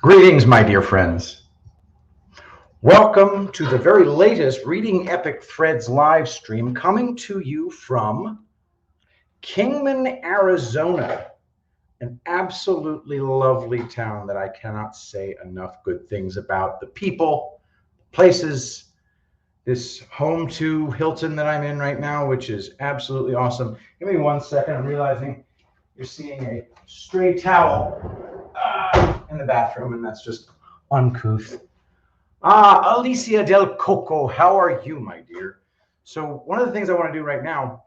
Greetings, my dear friends. Welcome to the very latest Reading Epic Threads live stream coming to you from Kingman, Arizona, an absolutely lovely town that I cannot say enough good things about. The people, places, this home to Hilton that I'm in right now, which is absolutely awesome. Give me 1 second. I'm realizing you're seeing a stray towel in the bathroom, and that's just uncouth. Alicia del Coco, how are you, my dear? So one of the things I want to do right now,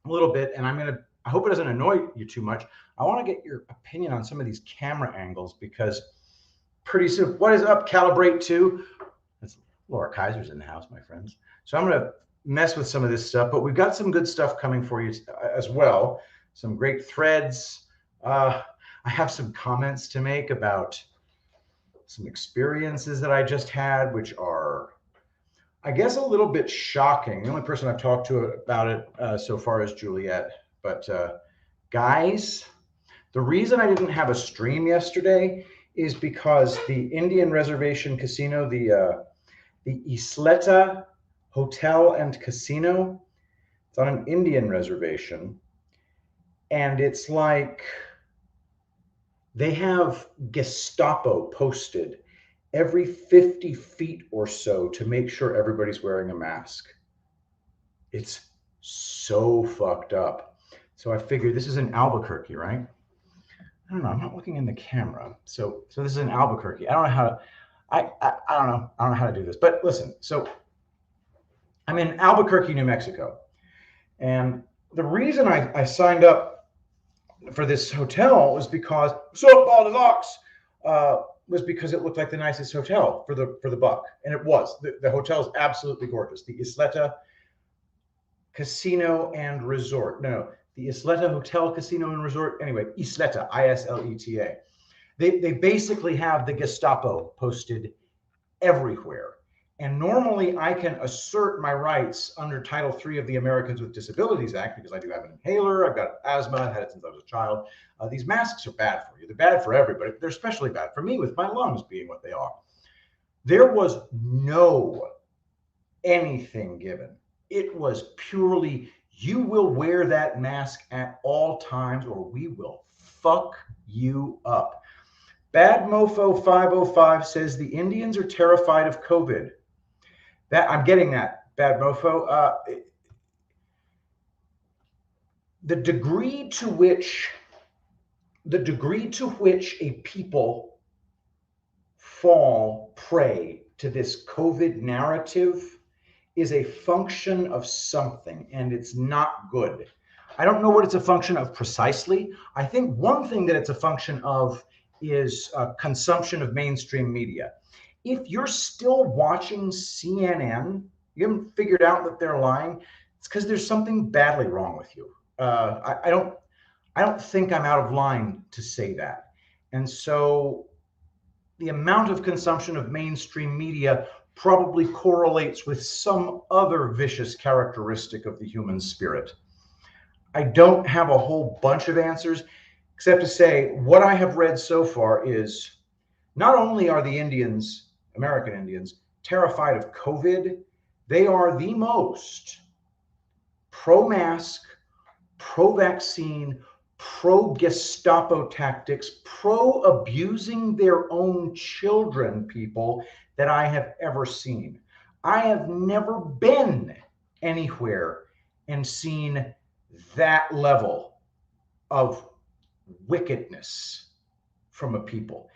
a little bit, and I hope it doesn't annoy you too much. I want to get your opinion on some of these camera angles because pretty soon, what is up, Calibrate 2? That's Laura Kaiser's in the house, my friends. So I'm going to mess with some of this stuff, but we've got some good stuff coming for you as well. Some great threads. I have some comments to make about some experiences that I just had, which are, I guess, a little bit shocking. The only person I've talked to about it so far is Juliet. But guys, the reason I didn't have a stream yesterday is because the Indian Reservation Casino, the Isleta Hotel and Casino, it's on an Indian reservation. And it's like they have Gestapo posted every 50 feet or so to make sure everybody's wearing a mask. It's so fucked up. So I figured this is in Albuquerque, right? I don't know. I'm not looking in the camera. So this is in Albuquerque. I don't know how to. I don't know. I don't know how to do this. But listen. So I'm in Albuquerque, New Mexico, and the reason I signed up for this hotel was because was because it looked like the nicest hotel for the buck, and it was. The hotel is absolutely gorgeous. The Isleta Casino and Resort. No, the Isleta Hotel, Casino and Resort. Anyway, Isleta, Isleta. They basically have the Gestapo posted everywhere. And normally I can assert my rights under Title III of the Americans with Disabilities Act because I do have an inhaler, I've got asthma, I've had it since I was a child. These masks are bad for you. They're bad for everybody. They're especially bad for me with my lungs being what they are. There was no anything given. It was purely, you will wear that mask at all times or we will fuck you up. Bad Mofo 505 says the Indians are terrified of COVID. That I'm getting that, Bad Mofo. The degree to which a people fall prey to this COVID narrative is a function of something, and it's not good. I don't know what it's a function of precisely. I think one thing that it's a function of is consumption of mainstream media. If you're still watching CNN, you haven't figured out that they're lying, it's because there's something badly wrong with you. I don't think I'm out of line to say that. And so the amount of consumption of mainstream media probably correlates with some other vicious characteristic of the human spirit. I don't have a whole bunch of answers, except to say what I have read so far is not only are the Indians, American Indians, terrified of COVID, they are the most pro-mask, pro-vaccine, pro-Gestapo tactics, pro-abusing their own children people that I have ever seen. I have never been anywhere and seen that level of wickedness from a people.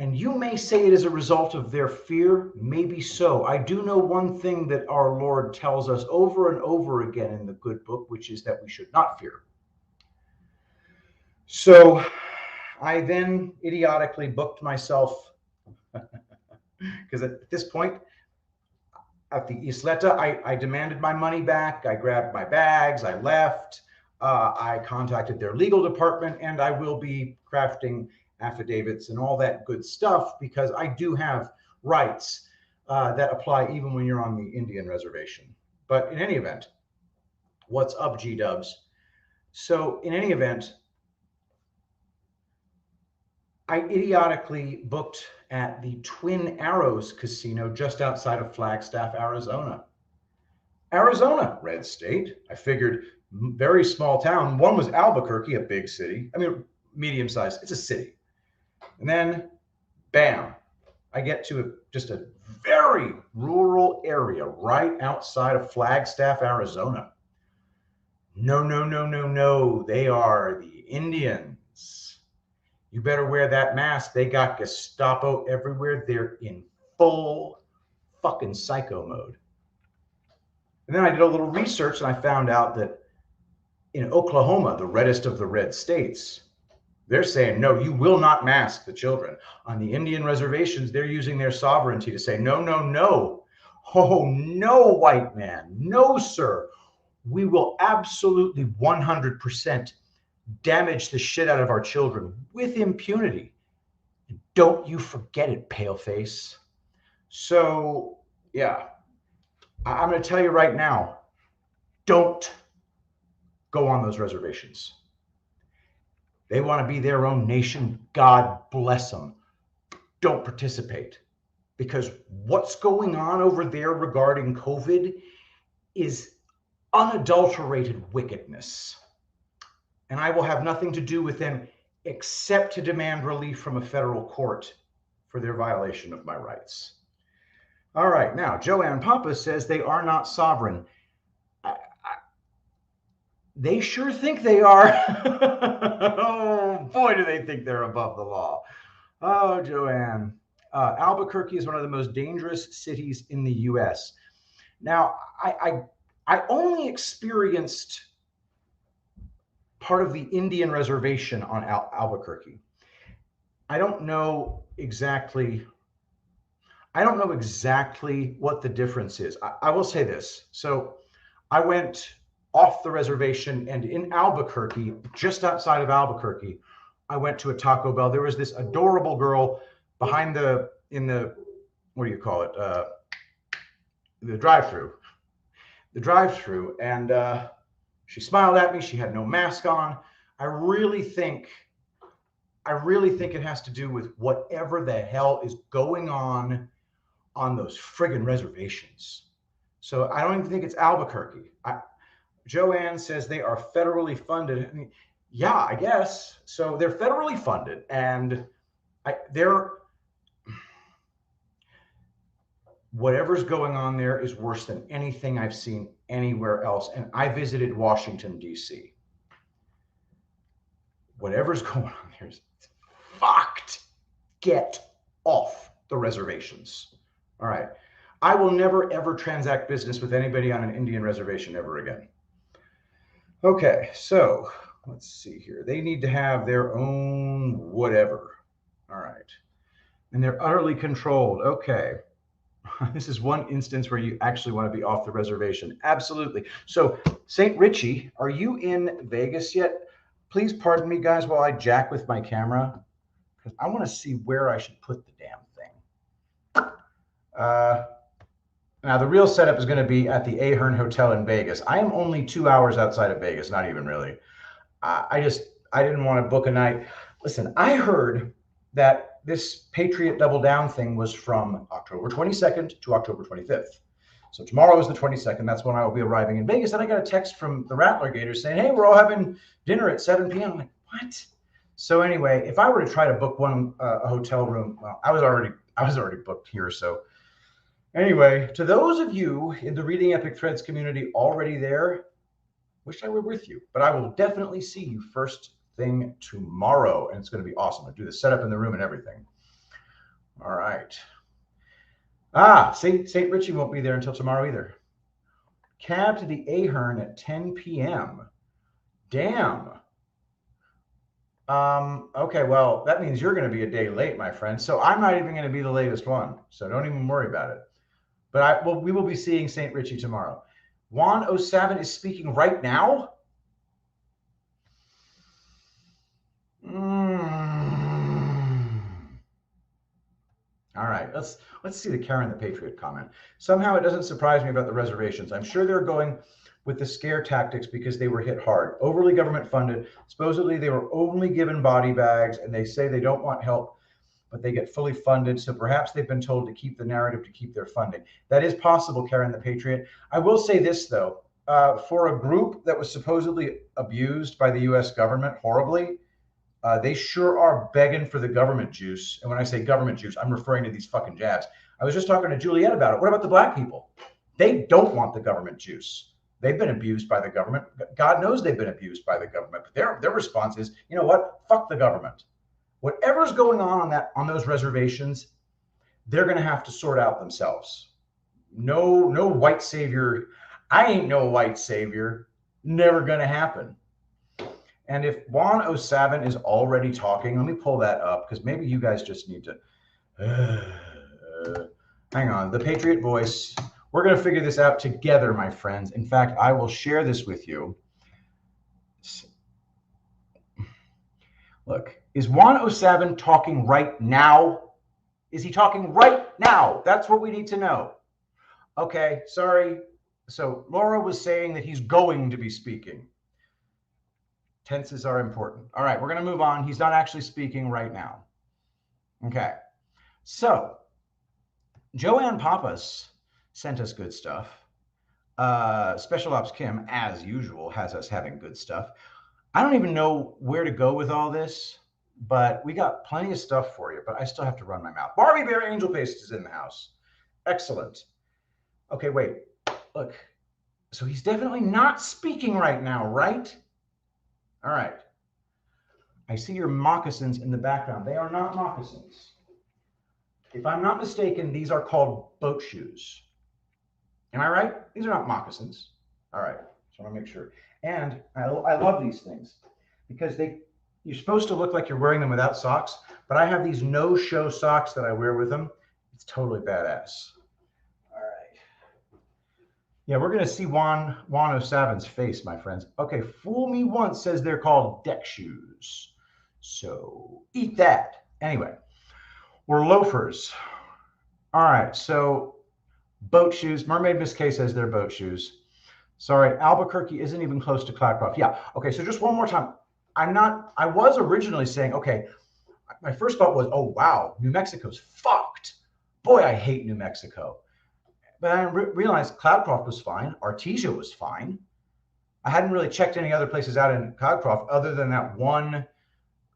And you may say it is a result of their fear, maybe so. I do know one thing that our Lord tells us over and over again in the good book, which is that we should not fear. So I then idiotically booked myself, because at this point, at the Isleta, I demanded my money back. I grabbed my bags, I left. I contacted their legal department, and I will be crafting affidavits and all that good stuff because I do have rights that apply even when you're on the Indian reservation. But in any event, what's up, G-dubs? So in any event, I idiotically booked at the Twin Arrows Casino just outside of Flagstaff, Arizona. Arizona, red state. I figured very small town. One was Albuquerque, a big city. I mean, medium sized. It's a city. And then, bam, I get to just a very rural area right outside of Flagstaff, Arizona. No, no, no, no, no. They are the Indians. You better wear that mask. They got Gestapo everywhere. They're in full fucking psycho mode. And then I did a little research and I found out that in Oklahoma, the reddest of the red states, they're saying, no, you will not mask the children. On the Indian reservations, they're using their sovereignty to say, no, no, no. Oh, no, white man. No, sir. We will absolutely 100% damage the shit out of our children with impunity. Don't you forget it, paleface. So, yeah, I'm going to tell you right now, don't go on those reservations. They want to be their own nation. God bless them. Don't participate, because what's going on over there regarding COVID is unadulterated wickedness. And I will have nothing to do with them except to demand relief from a federal court for their violation of my rights. All right, now, Joanne Papa says they are not sovereign. They sure think they are. Oh, boy, do they think they're above the law. Oh, Joanne. Albuquerque is one of the most dangerous cities in the U.S. Now, I only experienced part of the Indian reservation on Albuquerque. I don't know exactly what the difference is. I will say this. So I went off the reservation, and in Albuquerque, just outside of Albuquerque, I went to a Taco Bell. There was this adorable girl behind what do you call it? The drive-through. And she smiled at me. She had no mask on. I really think it has to do with whatever the hell is going on those friggin' reservations. So I don't even think it's Albuquerque. Joanne says they are federally funded. I mean, yeah, I guess. So they're federally funded, and whatever's going on there is worse than anything I've seen anywhere else. And I visited Washington, D.C. Whatever's going on there is fucked. Get off the reservations. All right. I will never, ever transact business with anybody on an Indian reservation ever again. Okay, so let's see here. They need to have their own whatever. All right. And they're utterly controlled. Okay. This is one instance where you actually want to be off the reservation. Absolutely. So, St. Richie, are you in Vegas yet? Please pardon me, guys, while I jack with my camera, because I want to see where I should put the damn thing. Now, the real setup is going to be at the Ahern Hotel in Vegas. I am only 2 hours outside of Vegas, not even really. I didn't want to book a night. Listen, I heard that this Patriot Double Down thing was from October 22nd to October 25th. So tomorrow is the 22nd. That's when I will be arriving in Vegas. And I got a text from the Rattler Gators saying, hey, we're all having dinner at 7 p.m. I'm like, what? So anyway, if I were to try to book a hotel room, well, I was already booked here. So anyway, to those of you in the Reading Epic Threads community already there, wish I were with you, but I will definitely see you first thing tomorrow, and it's going to be awesome. I'll do the setup in the room and everything. All right. St. Richie won't be there until tomorrow either. Cab to the Ahern at 10 p.m. Damn. Okay, well, that means you're going to be a day late, my friend. So I'm not even going to be the latest one. So don't even worry about it. But we will be seeing St. Richie tomorrow. Juan O'Savin is speaking right now. All right. let's see the Karen the Patriot comment. Somehow it doesn't surprise me about the reservations. I'm sure they're going with the scare tactics because they were hit hard. Overly government funded. Supposedly they were only given body bags, and they say they don't want help, but they get fully funded. So perhaps they've been told to keep the narrative to keep their funding. That is possible, Karen the Patriot. I will say this, though. For a group that was supposedly abused by the U.S. government horribly, they sure are begging for the government juice. And when I say government juice, I'm referring to these fucking jabs. I was just talking to Juliet about it. What about the black people? They don't want the government juice. They've been abused by the government. God knows they've been abused by the government. But their response is, you know what? Fuck the government. Whatever's going on those reservations, they're going to have to sort out themselves. No white savior. I ain't no white savior. Never going to happen. And if Juan O'Savin is already talking, let me pull that up because maybe you guys just need to hang on. The Patriot Voice. We're going to figure this out together, my friends. In fact, I will share this with you. Look, is Juan O'Savin talking right now? Is he talking right now? That's what we need to know. Okay, sorry. So Laura was saying that he's going to be speaking. Tenses are important. All right, we're going to move on. He's not actually speaking right now. Okay, so Joanne Pappas sent us good stuff. Special Ops Kim, as usual, has us having good stuff. I don't even know where to go with all this, but we got plenty of stuff for you, but I still have to run my mouth. Barbie Bear Angel Paste is in the house. Excellent. Okay, wait, look. So he's definitely not speaking right now, right? All right. I see your moccasins in the background. They are not moccasins. If I'm not mistaken, these are called boat shoes. Am I right? These are not moccasins. All right. So I want to make sure. And I love these things because you're supposed to look like you're wearing them without socks, but I have these no-show socks that I wear with them. It's totally badass. All right. Yeah, we're going to see Juan O'Savin's face, my friends. Okay, fool me once says they're called deck shoes. So eat that. Anyway, we're loafers. All right, so boat shoes. Mermaid Miss K says they're boat shoes. Sorry, Albuquerque isn't even close to Cloudcroft. Yeah, okay, so just one more time. I was originally saying, okay, my first thought was, oh, wow, New Mexico's fucked. Boy, I hate New Mexico. But I realized Cloudcroft was fine. Artesia was fine. I hadn't really checked any other places out in Cloudcroft other than that one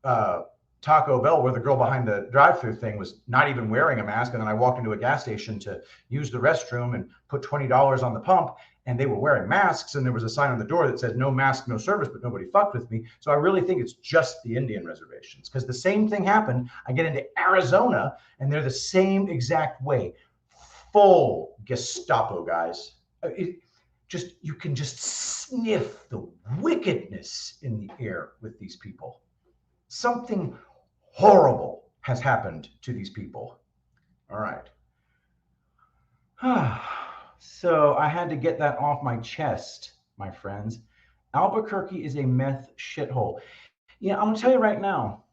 Taco Bell where the girl behind the drive-thru thing was not even wearing a mask. And then I walked into a gas station to use the restroom and put $20 on the pump, and they were wearing masks. And there was a sign on the door that said no mask, no service, but nobody fucked with me. So I really think it's just the Indian reservations, because the same thing happened. I get into Arizona and they're the same exact way. Full Gestapo guys. You can just sniff the wickedness in the air with these people. Something horrible has happened to these people. All right. So I had to get that off my chest, my friends. Albuquerque is a meth shithole. Yeah, I'm going to tell you right now,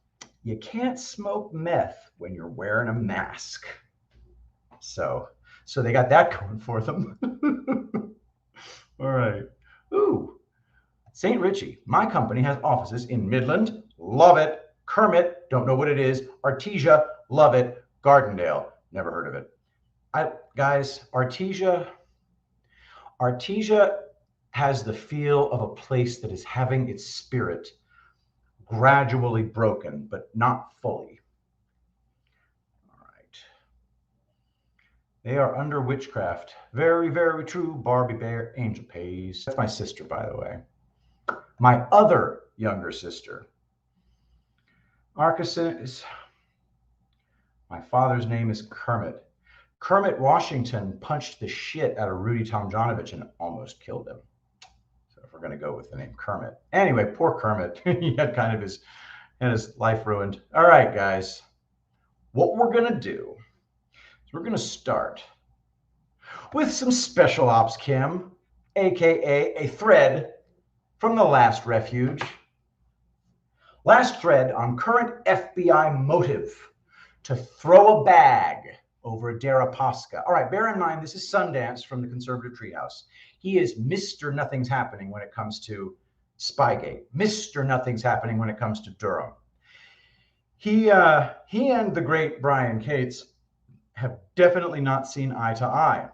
you can't smoke meth when you're wearing a mask. So they got that going for them. All right. Ooh. St. Richie, my company has offices in Midland, love it. Kermit, don't know what it is. Artesia, love it. Gardendale, never heard of it. Guys, Artesia has the feel of a place that is having its spirit gradually broken, but not fully. All right. They are under witchcraft. Very, very true. Barbie Bear, Angel Pays. That's my sister, by the way. My other younger sister. Arkansas is, my father's name is Kermit. Kermit Washington punched the shit out of Rudy Tomjanovich and almost killed him. So if we're going to go with the name Kermit. Anyway, poor Kermit. He had kind of his life ruined. All right, guys. What we're going to do is we're going to start with some Special Ops Kim, a.k.a. a thread from the Last Refuge. Last thread on current FBI motive to throw a bag over Deripaska. All right, bear in mind, this is Sundance from the Conservative Treehouse. He is Mr. Nothing's Happening when it comes to Spygate, Mr. Nothing's Happening when it comes to Durham. He and the great Brian Cates have definitely not seen eye to eye.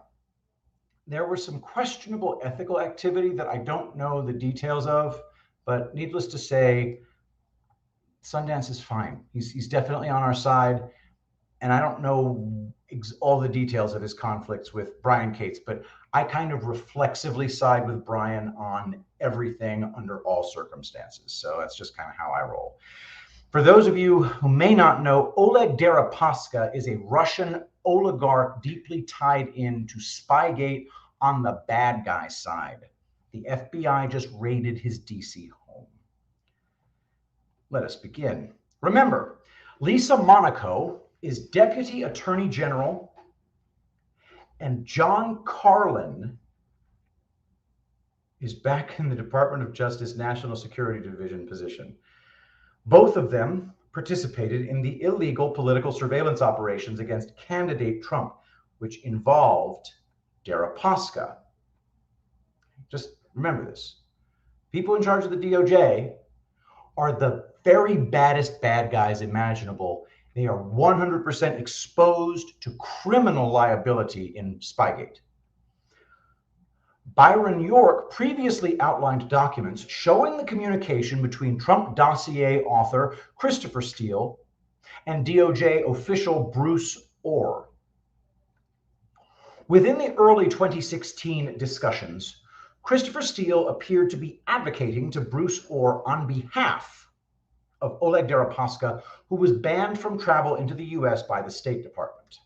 There was some questionable ethical activity that I don't know the details of, but needless to say, Sundance is fine. He's definitely on our side. And I don't know all the details of his conflicts with Brian Cates, but I kind of reflexively side with Brian on everything under all circumstances. So that's just kind of how I roll. For those of you who may not know, Oleg Deripaska is a Russian oligarch deeply tied into Spygate on the bad guy side. The FBI just raided his DC home. Let us begin. Remember, Lisa Monaco is Deputy Attorney General, and John Carlin is back in the Department of Justice National Security Division position. Both of them participated in the illegal political surveillance operations against candidate Trump, which involved Deripaska. Just remember this. People in charge of the DOJ are the very baddest bad guys imaginable. They are 100% exposed to criminal liability in Spygate. Byron York previously outlined documents showing the communication between Trump dossier author Christopher Steele and DOJ official Bruce Orr. Within the early 2016 discussions, Christopher Steele appeared to be advocating to Bruce Orr on behalf of Oleg Deripaska, who was banned from travel into the US by the State Department.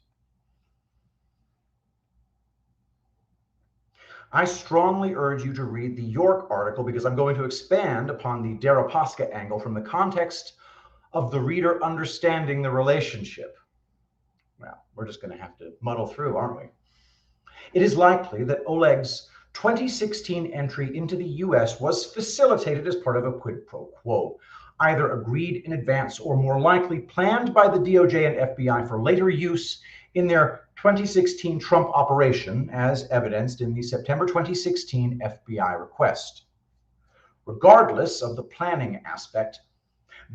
I strongly urge you to read the York article because I'm going to expand upon the Deripaska angle from the context of the reader understanding the relationship. Well, we're just going to have to muddle through, aren't we? It is likely that Oleg's 2016 entry into the US was facilitated as part of a quid pro quo, either agreed in advance or more likely planned by the DOJ and FBI for later use in their 2016 Trump operation, as evidenced in the September 2016 FBI request. Regardless of the planning aspect,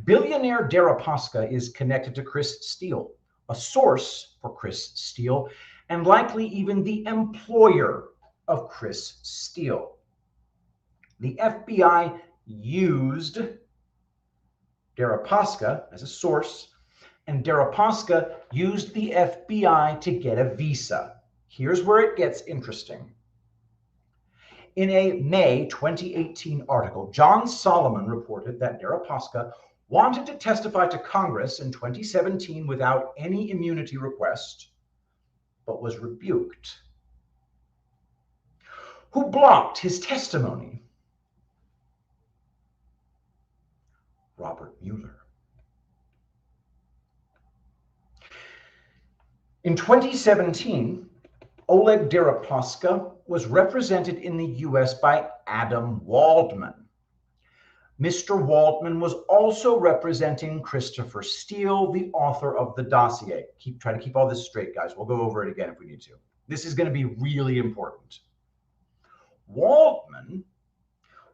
billionaire Deripaska is connected to Chris Steele, a source for Chris Steele, and likely even the employer of Chris Steele. The FBI used Deripaska as a source, and Deripaska used the FBI to get a visa. Here's where it gets interesting. In a May 2018 article, John Solomon reported that Deripaska wanted to testify to Congress in 2017 without any immunity request, but was rebuked. Who blocked his testimony? Robert Mueller. In 2017, Oleg Deripaska was represented in the US by Adam Waldman. Mr. Waldman was also representing Christopher Steele, the author of the dossier. Try to keep all this straight, guys. We'll go over it again if we need to. This is going to be really important. Waldman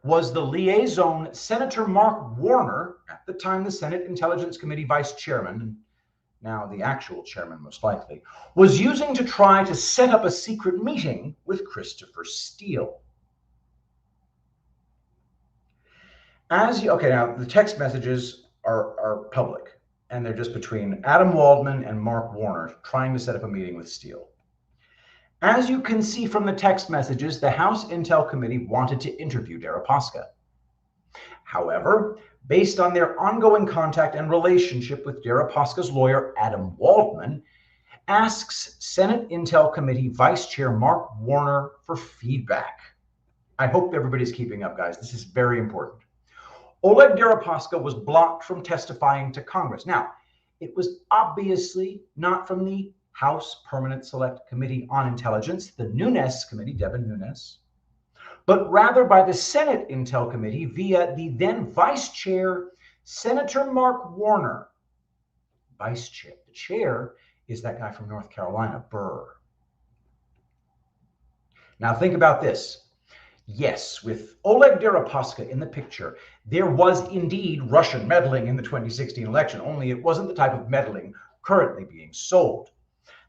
was the liaison Senator Mark Warner, at the time the Senate Intelligence Committee vice chairman, now the actual chairman most likely, was using to try to set up a secret meeting with Christopher Steele. Okay, now the text messages are public, and they're just between Adam Waldman and Mark Warner trying to set up a meeting with Steele. As you can see from the text messages, the House Intel Committee wanted to interview Deripaska. However, based on their ongoing contact and relationship with Deripaska's lawyer, Adam Waldman, asks Senate Intel Committee Vice Chair Mark Warner for feedback. I hope everybody's keeping up, guys. This is very important. Oleg Deripaska was blocked from testifying to Congress. Now, it was obviously not from the House Permanent Select Committee on Intelligence, the Nunes Committee, Devin Nunes, but rather by the Senate Intel Committee via the then Vice Chair, Senator Mark Warner. Vice Chair. The chair is that guy from North Carolina, Burr. Now think about this. Yes, with Oleg Deripaska in the picture, there was indeed Russian meddling in the 2016 election, only it wasn't the type of meddling currently being sold.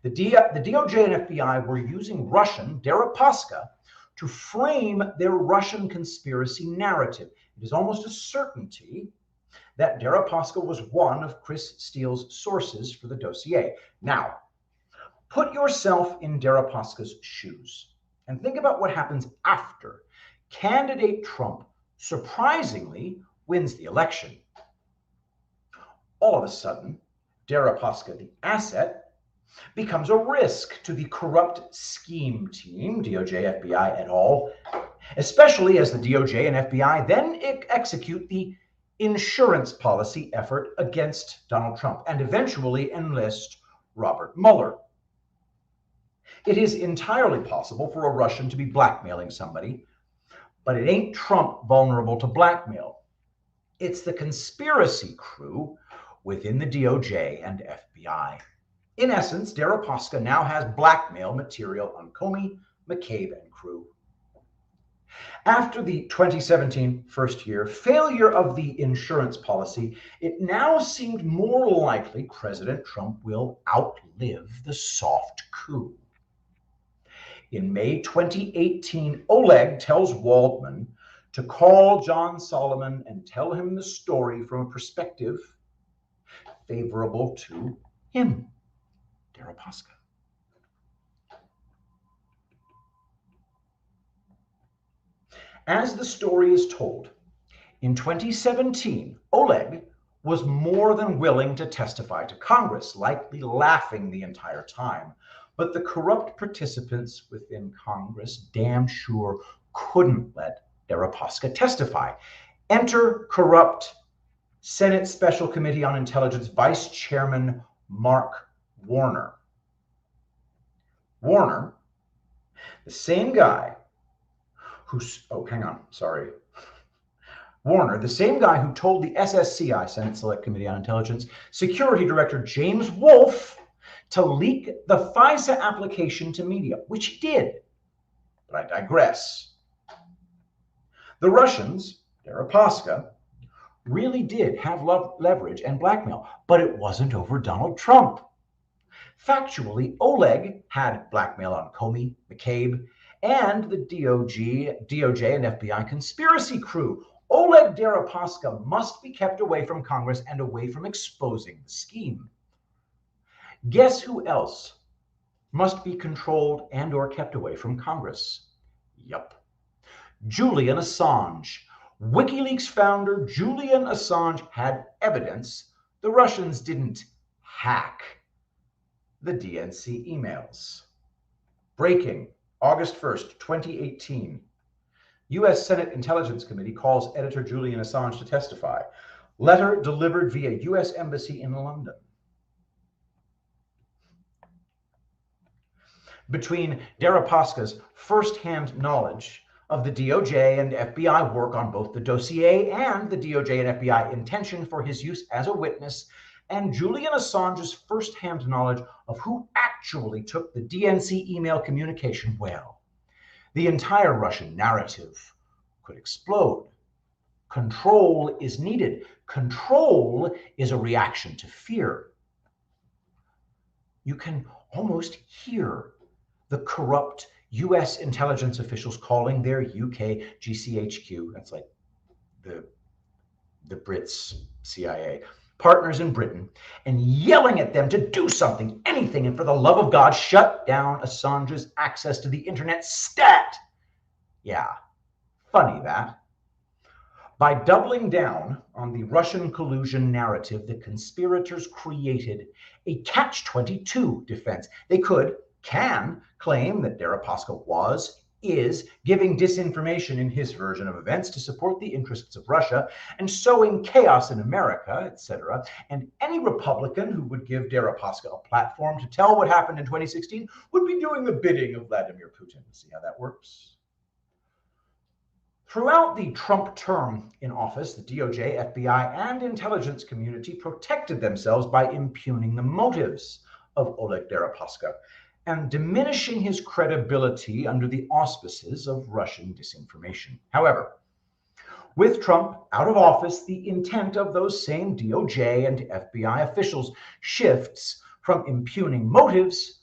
The DOJ and FBI were using Russian Deripaska to frame their Russian conspiracy narrative. It is almost a certainty that Deripaska was one of Chris Steele's sources for the dossier. Now, put yourself in Deripaska's shoes and think about what happens after candidate Trump surprisingly wins the election. All of a sudden, Deripaska, the asset, becomes a risk to the corrupt scheme team, DOJ, FBI, et al., especially as the DOJ and FBI then execute the insurance policy effort against Donald Trump and eventually enlist Robert Mueller. It is entirely possible for a Russian to be blackmailing somebody, but it ain't Trump vulnerable to blackmail. It's the conspiracy crew within the DOJ and FBI. In essence, Deripaska now has blackmail material on Comey, McCabe, and crew. After the 2017 first year failure of the insurance policy, it now seemed more likely President Trump will outlive the soft coup. In May 2018, Oleg tells Waldman to call John Solomon and tell him the story from a perspective favorable to him, Deripaska. As the story is told, in 2017, Oleg was more than willing to testify to Congress, likely laughing the entire time. But the corrupt participants within Congress damn sure couldn't let Deripaska testify. Enter corrupt Senate Special Committee on Intelligence Vice Chairman Mark Warner. Warner, the same guy who's, Warner, the same guy who told the SSCI, Senate Select Committee on Intelligence, Security Director James Wolfe to leak the FISA application to media, which he did. But I digress. The Russians, Deripaska, really did have leverage and blackmail, but it wasn't over Donald Trump. Factually, Oleg had blackmail on Comey, McCabe, and the DOJ and FBI conspiracy crew. Oleg Deripaska must be kept away from Congress and away from exposing the scheme. Guess who else must be controlled and or kept away from Congress? Yup. Julian Assange. WikiLeaks founder Julian Assange had evidence the Russians didn't hack the DNC emails. Breaking, August 1st, 2018. U.S. Senate Intelligence Committee calls editor Julian Assange to testify. Letter delivered via U.S. Embassy in London. Between Deripaska's first-hand knowledge of the DOJ and FBI work on both the dossier and the DOJ and FBI intention for his use as a witness, and Julian Assange's first-hand knowledge of who actually took the DNC email communication, well, the entire Russian narrative could explode. Control is needed. Control is a reaction to fear. You can almost hear the corrupt U.S. intelligence officials calling their UK GCHQ, that's like the Brits CIA, partners in Britain, and yelling at them to do something, anything, and for the love of God, shut down Assange's access to the internet stat. Yeah, funny that. By doubling down on the Russian collusion narrative, the conspirators created a catch-22 defense. They can claim that Deripaska is giving disinformation in his version of events to support the interests of Russia and sowing chaos in America, etc. And any Republican who would give Deripaska a platform to tell what happened in 2016 would be doing the bidding of Vladimir Putin. See how that works? Throughout the Trump term in office, the DOJ, FBI, and intelligence community protected themselves by impugning the motives of Oleg Deripaska and diminishing his credibility under the auspices of Russian disinformation. However, with Trump out of office, the intent of those same DOJ and FBI officials shifts from impugning motives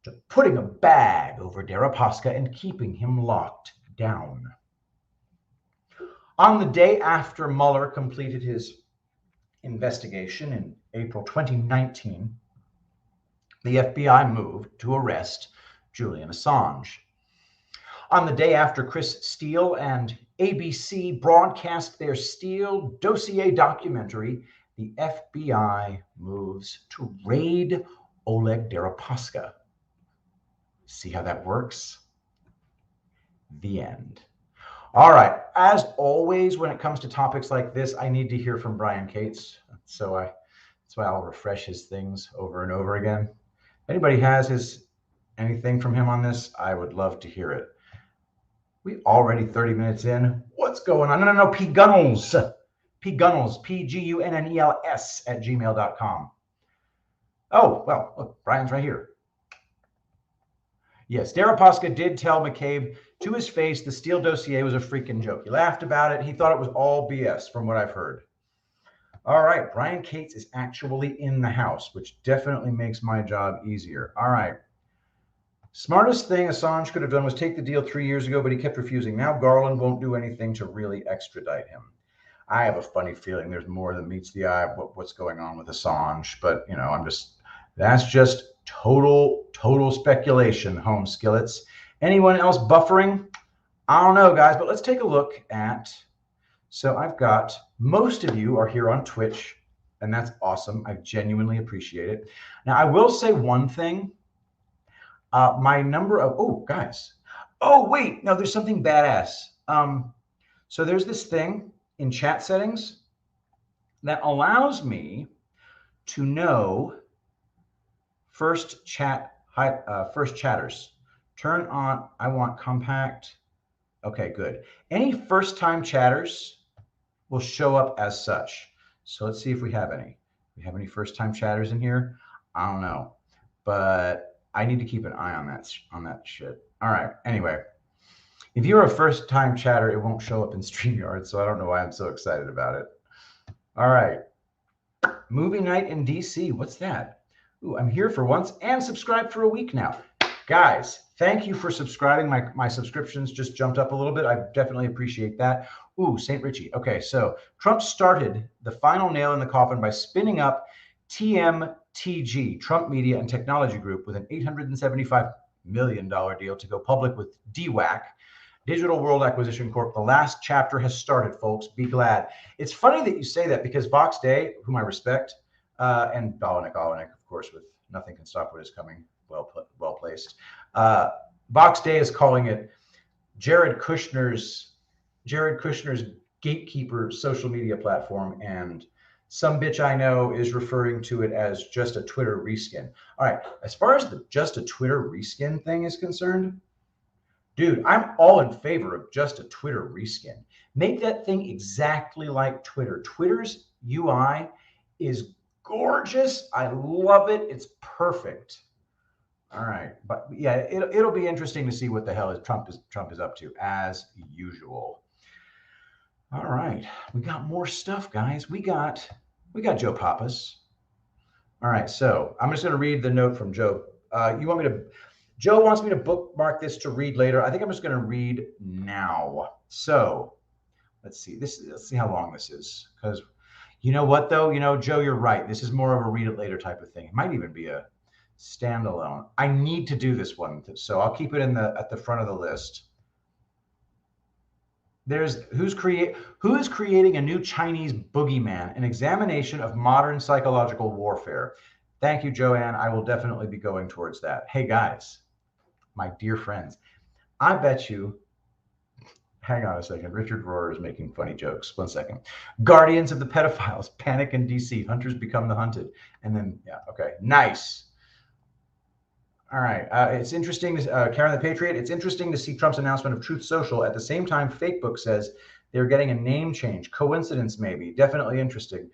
to putting a bag over Deripaska and keeping him locked down. On the day after Mueller completed his investigation in April 2019, the FBI moved to arrest Julian Assange. On the day after Chris Steele and ABC broadcast their Steele dossier documentary, the FBI moves to raid Oleg Deripaska. See how that works? The end. All right. As always, when it comes to topics like this, I need to hear from Brian Cates. That's why I'll refresh his things over and over again. If anybody has anything from him on this, I would love to hear it. We already 30 minutes in. What's going on? No, pgunnels. Pgunnels, pgunnels @gmail.com. Oh, well, look, Brian's right here. Yes, Deripaska did tell McCabe to his face the Steele dossier was a freaking joke. He laughed about it. He thought it was all BS from what I've heard. All right, Brian Cates is actually in the house, which definitely makes my job easier. All right. Smartest thing Assange could have done was take the deal 3 years ago, but he kept refusing. Now Garland won't do anything to really extradite him. I have a funny feeling there's more than meets the eye of what's going on with Assange, but you know, that's just total speculation, home skillets. Anyone else buffering? I don't know, guys, but let's take a look at, so I've got, most of you are here on Twitch, and that's awesome. I genuinely appreciate it. Now, I will say one thing. My number of, oh, guys. Oh, wait, no, there's something badass. So there's this thing in chat settings that allows me to know first chatters. Turn on, I want compact. Okay, good. Any first-time chatters will show up as such. So let's see if we have any. We have any first-time chatters in here? I don't know, but I need to keep an eye on that shit. All right. Anyway, if you're a first-time chatter, it won't show up in StreamYard, so I don't know why I'm so excited about it. All right. Movie night in DC. What's that? Ooh, I'm here for once and subscribed for a week now. Guys, thank you for subscribing. My subscriptions just jumped up a little bit. I definitely appreciate that. Ooh, St. Richie. Okay, so Trump started the final nail in the coffin by spinning up TMTG, Trump Media and Technology Group, with an $875 million deal to go public with DWAC, Digital World Acquisition Corp. The last chapter has started, folks. Be glad. It's funny that you say that because Vox Day, whom I respect, and Olenek, of course, with Nothing Can Stop What Is Coming, well placed. Vox Day is calling it Jared Kushner's gatekeeper social media platform, and some bitch I know is referring to it as just a Twitter reskin. All right, as far as the just a Twitter reskin thing is concerned, dude, I'm all in favor of just a Twitter reskin. Make that thing exactly like Twitter. Twitter's UI is gorgeous. I love it. It's perfect. All right, but yeah, it'll be interesting to see what the hell Trump is up to, as usual. All right, we got more stuff, guys. We got Joe Pappas. All right, so I'm just going to read the note from Joe. Joe wants me to bookmark this to read later. I think I'm just going to read now. So let's see. Let's see how long this is, because you know what though, Joe, you're right. This is more of a read it later type of thing. It might even be a standalone. I need to do this one, so I'll keep it at the front of the list. There's who is creating a new Chinese boogeyman, an examination of modern psychological warfare. Thank you, Joanne. I will definitely be going towards that. Hey guys, my dear friends, I bet you, hang on a second. Richard Rohr is making funny jokes. 1 second. Guardians of the pedophiles, panic in DC, hunters become the hunted. And then, yeah, okay, nice. All right, it's interesting, Karen the Patriot, it's interesting to see Trump's announcement of Truth Social. At the same time, Fakebook says they're getting a name change. Coincidence, maybe. Definitely interesting.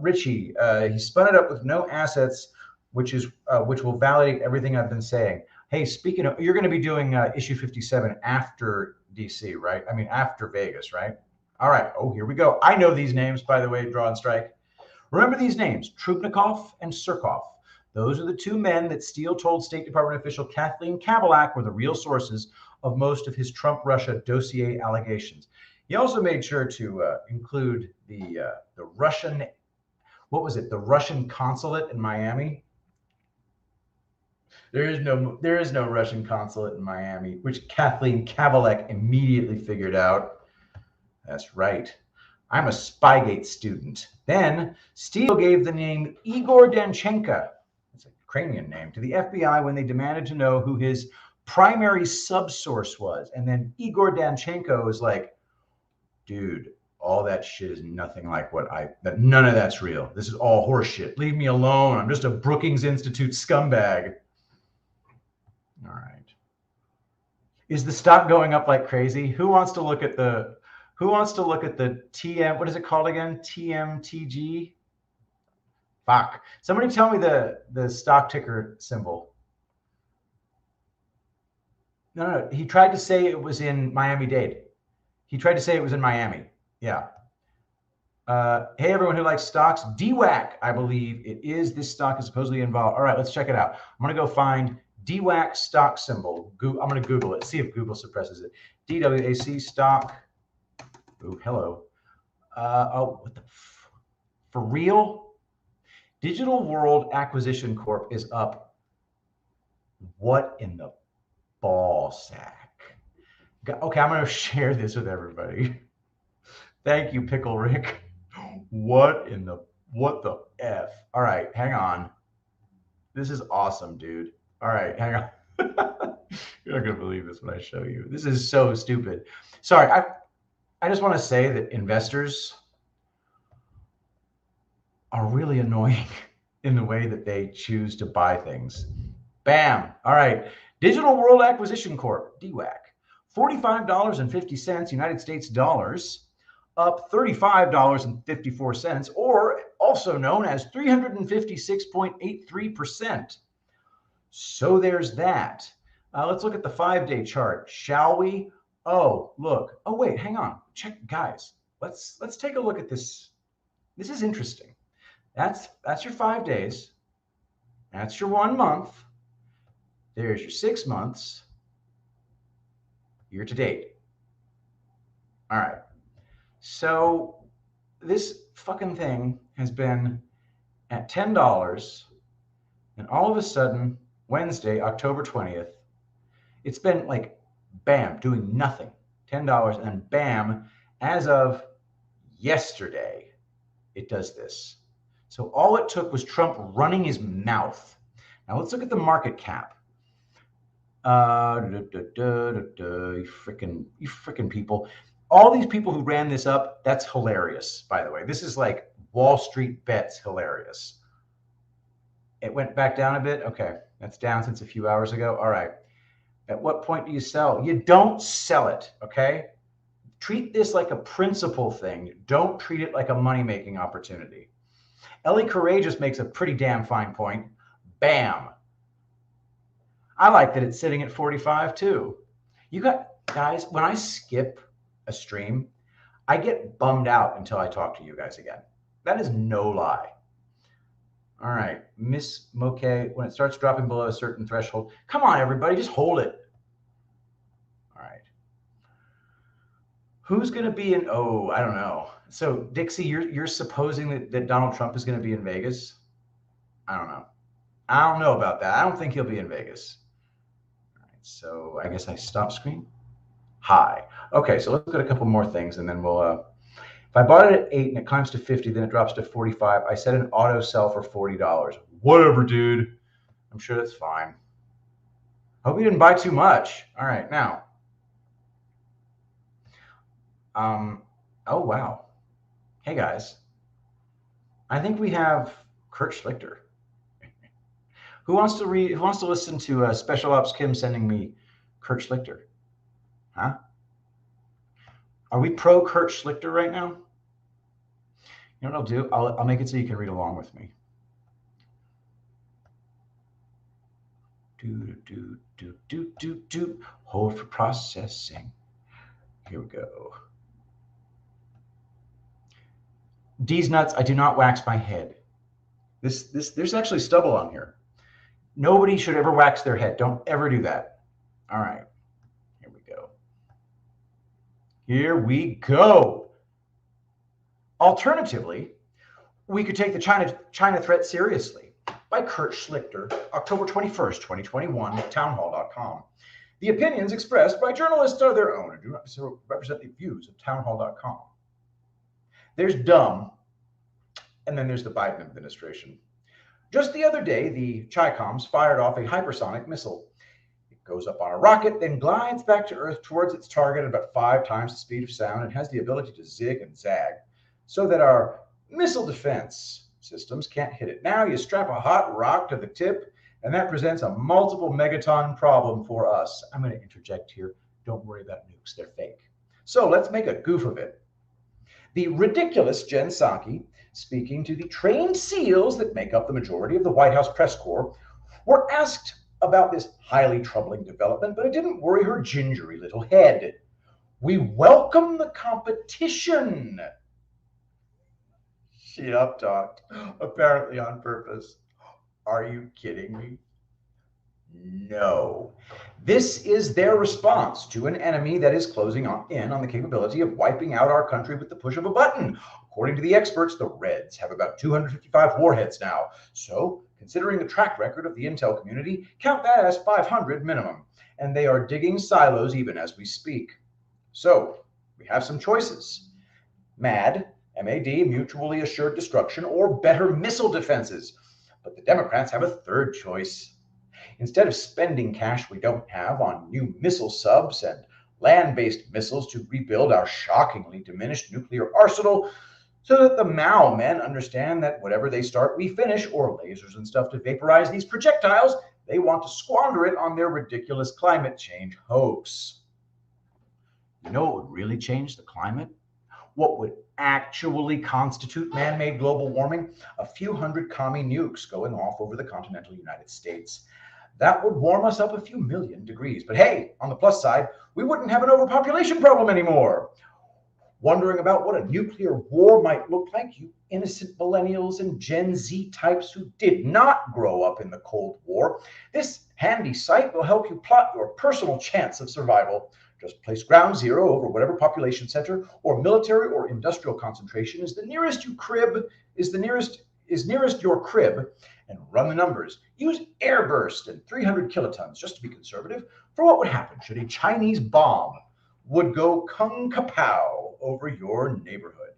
Richie, he spun it up with no assets which will validate everything I've been saying. Hey, speaking of, you're going to be doing issue 57 after DC, right? I mean, after Vegas, right? All right. Oh, here we go. I know these names, by the way, Draw and Strike. Remember these names, Trubnikov and Surkov. Those are the two men that Steele told State Department official Kathleen Kavalak were the real sources of most of his Trump-Russia dossier allegations. He also made sure to include the Russian, what was it, the Russian consulate in Miami? There is no Russian consulate in Miami, which Kathleen Kavalek immediately figured out. That's right. I'm a Spygate student. Then Steele gave the name Igor Danchenko, that's a Ukrainian name, to the FBI when they demanded to know who his primary subsource was. And then Igor Danchenko was like, dude, all that shit is nothing like none of that's real. This is all horseshit. Leave me alone. I'm just a Brookings Institute scumbag. All right. Is the stock going up like crazy? Who wants to look at the TM, what is it called again? TMTG? Fuck. Somebody tell me the stock ticker symbol. No. He tried to say it was in Miami-Dade. He tried to say it was in Miami. Yeah. Hey, everyone who likes stocks, DWAC, I believe it is. This stock is supposedly involved. All right, let's check it out. I'm going to go find DWAC stock symbol. I'm going to Google it, see if Google suppresses it. DWAC stock. Oh, hello. What the for real? Digital World Acquisition Corp is up. What in the ball sack? Okay, I'm going to share this with everybody. Thank you, Pickle Rick. What the F? All right, hang on. This is awesome, dude. All right, hang on. You're not going to believe this when I show you. This is so stupid. Sorry, I just want to say that investors are really annoying in the way that they choose to buy things. Bam. All right. Digital World Acquisition Corp, DWAC, $45.50 United States dollars, up $35.54, or also known as 356.83%. So there's that. Let's look at the 5-day chart, shall we? Oh, look. Oh, wait, hang on. Check, guys. Let's take a look at this. This is interesting. That's your 5 days. That's your 1 month. There's your 6 months. Year to date. All right. So this fucking thing has been at $10, and all of a sudden, Wednesday, October 20th, it's been like, bam, doing nothing. $10, and bam, as of yesterday, it does this. So all it took was Trump running his mouth. Now let's look at the market cap. You freaking people. All these people who ran this up, that's hilarious, by the way. This is like Wall Street bets hilarious. It went back down a bit. Okay, that's down since a few hours ago. All right. At what point do you sell? You don't sell it, okay? Treat this like a principal thing. Don't treat it like a money-making opportunity. Ellie Courageous makes a pretty damn fine point. Bam. I like that it's sitting at 45 too. You got, guys, when I skip a stream, I get bummed out until I talk to you guys again. That is no lie. All right, Miss Moke, when it starts dropping below a certain threshold, come on, everybody, just hold it. All right. Who's going to be in, oh, I don't know. So, Dixie, you're supposing that Donald Trump is going to be in Vegas? I don't know. I don't know about that. I don't think he'll be in Vegas. All right, so I guess I stop screen. Hi. Okay, so let's look at a couple more things, and then we'll, if I bought it at 8 and it climbs to 50, then it drops to 45. I set an auto sell for $40. Whatever, dude. I'm sure that's fine. Hope you didn't buy too much. All right, now. Oh, wow. Hey, guys. I think we have Kurt Schlichter. Who wants to listen to Special Ops Kim sending me Kurt Schlichter? Huh? Are we pro Kurt Schlichter right now? You know what I'll do? I'll make it so you can read along with me. Hold for processing. Here we go. D's nuts, I do not wax my head. There's actually stubble on here. Nobody should ever wax their head. Don't ever do that. All right. Here we go. Here we go. Alternatively, we could take the China threat seriously. By Kurt Schlichter, October 21st, 2021, townhall.com. The opinions expressed by journalists are their own and do not represent the views of townhall.com. There's dumb, and then there's the Biden administration. Just the other day, the Chi-Coms fired off a hypersonic missile. It goes up on a rocket, then glides back to Earth towards its target at about 5 times the speed of sound and has the ability to zig and zag so that our missile defense systems can't hit it. Now you strap a hot rock to the tip, and that presents a multiple megaton problem for us. I'm going to interject here. Don't worry about nukes. They're fake. So let's make a goof of it. The ridiculous Jen Psaki, speaking to the trained SEALs that make up the majority of the White House press corps, were asked about this highly troubling development, but it didn't worry her gingery little head. We welcome the competition. She up-talked, apparently on purpose. Are you kidding me? No. This is their response to an enemy that is closing in on the capability of wiping out our country with the push of a button. According to the experts, the Reds have about 255 warheads now. So, considering the track record of the intel community, count that as 500 minimum. And they are digging silos even as we speak. So, we have some choices. MAD, M-A-D, mutually assured destruction, or better missile defenses. But the Democrats have a third choice. Instead of spending cash we don't have on new missile subs and land-based missiles to rebuild our shockingly diminished nuclear arsenal, so that the Mao men understand that whatever they start, we finish, or lasers and stuff to vaporize these projectiles, they want to squander it on their ridiculous climate change hoax. You know what would really change the climate? What would actually constitute man-made global warming? A few hundred commie nukes going off over the continental United States. That would warm us up a few million degrees. But hey, on the plus side, we wouldn't have an overpopulation problem anymore. Wondering about what a nuclear war might look like, you innocent millennials and Gen Z types who did not grow up in the Cold War, this handy site will help you plot your personal chance of survival. Just place ground zero over whatever population center or military or industrial concentration is nearest your crib, and run the numbers. Use airburst and 300 kilotons just to be conservative for what would happen should a Chinese bomb would go kung kapow over your neighborhood.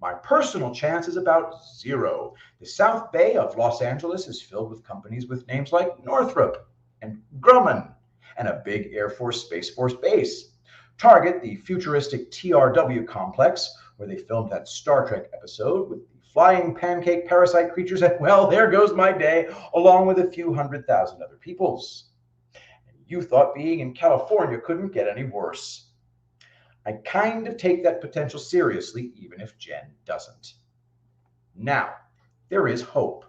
My personal chance is about zero. The South Bay of Los Angeles is filled with companies with names like Northrop and Grumman, and a big Air Force Space Force base. Target the futuristic TRW complex, where they filmed that Star Trek episode with the flying pancake parasite creatures, and well, there goes my day, along with a few 100,000 other people's. And you thought being in California couldn't get any worse. I kind of take that potential seriously, even if Jen doesn't. Now, there is hope.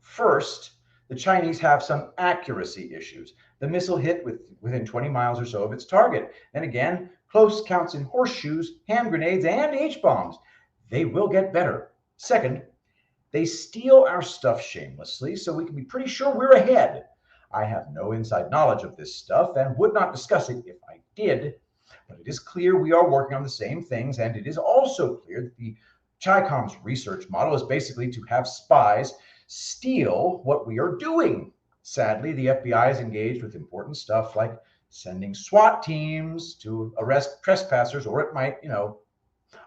First, the Chinese have some accuracy issues. The missile hit within 20 miles or so of its target. And again, close counts in horseshoes, hand grenades, and H-bombs. They will get better. Second, they steal our stuff shamelessly, so we can be pretty sure we're ahead. I have no inside knowledge of this stuff and would not discuss it if I did, but it is clear we are working on the same things, and it is also clear that the Chi-Com's research model is basically to have spies steal what we are doing. Sadly, the FBI is engaged with important stuff like sending SWAT teams to arrest trespassers, or it might,